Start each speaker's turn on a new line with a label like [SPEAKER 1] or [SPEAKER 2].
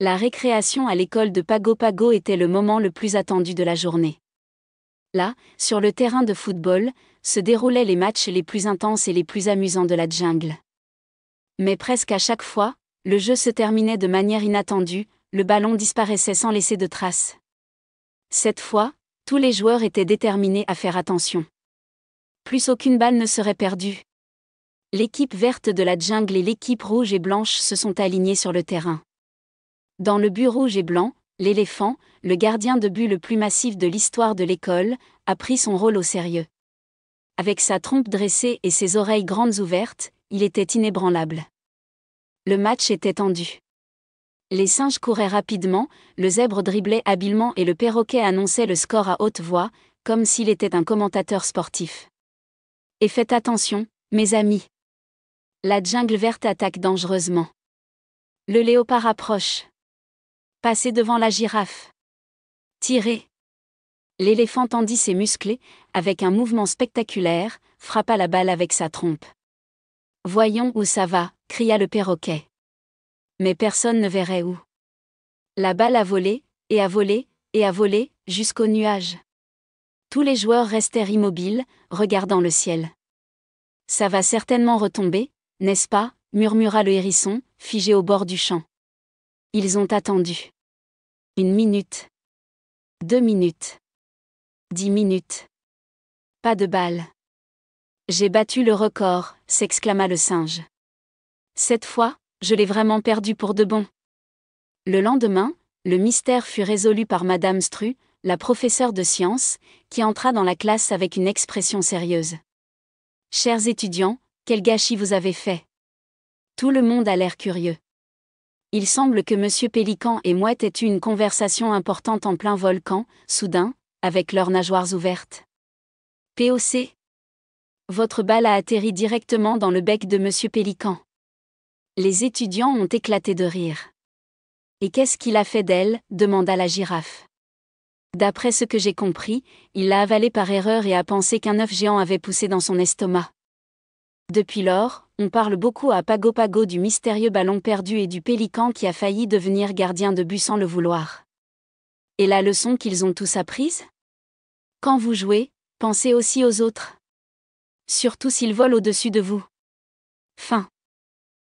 [SPEAKER 1] La récréation à l'école de Pago Pago était le moment le plus attendu de la journée. Là, sur le terrain de football, se déroulaient les matchs les plus intenses et les plus amusants de la jungle. Mais presque à chaque fois, le jeu se terminait de manière inattendue, le ballon disparaissait sans laisser de traces. Cette fois, tous les joueurs étaient déterminés à faire attention. Plus aucune balle ne serait perdue. L'équipe verte de la jungle et l'équipe rouge et blanche se sont alignées sur le terrain. Dans le but rouge et blanc, l'éléphant, le gardien de but le plus massif de l'histoire de l'école, a pris son rôle au sérieux. Avec sa trompe dressée et ses oreilles grandes ouvertes, il était inébranlable. Le match était tendu. Les singes couraient rapidement, le zèbre driblait habilement et le perroquet annonçait le score à haute voix, comme s'il était un commentateur sportif. Et faites attention, mes amis. La jungle verte attaque dangereusement. Le léopard approche. Passez devant la girafe. Tirez. L'éléphant tendit ses muscles, avec un mouvement spectaculaire, frappa la balle avec sa trompe. Voyons où ça va, cria le perroquet. Mais personne ne verrait où. La balle a volé, et a volé, et a volé, jusqu'aux nuages. Tous les joueurs restèrent immobiles, regardant le ciel. Ça va certainement retomber, n'est-ce pas, murmura le hérisson, figé au bord du champ. Ils ont attendu. 1 minute. 2 minutes. 10 minutes. Pas de balle. J'ai battu le record, s'exclama le singe. Cette fois, je l'ai vraiment perdu pour de bon. Le lendemain, le mystère fut résolu par Madame Stru, la professeure de sciences, qui entra dans la classe avec une expression sérieuse. Chers étudiants, quel gâchis vous avez fait. Tout le monde a l'air curieux. Il semble que Monsieur Pélican et Mouette aient eu une conversation importante en plein volcan, soudain, avec leurs nageoires ouvertes. POC. Votre balle a atterri directement dans le bec de Monsieur Pélican. Les étudiants ont éclaté de rire. Et qu'est-ce qu'il a fait d'elle, demanda la girafe. D'après ce que j'ai compris, il l'a avalée par erreur et a pensé qu'un œuf géant avait poussé dans son estomac. Depuis lors, on parle beaucoup à Pago Pago du mystérieux ballon perdu et du pélican qui a failli devenir gardien de but sans le vouloir. Et la leçon qu'ils ont tous apprise ? Quand vous jouez, pensez aussi aux autres. Surtout s'ils volent au-dessus de vous. Fin.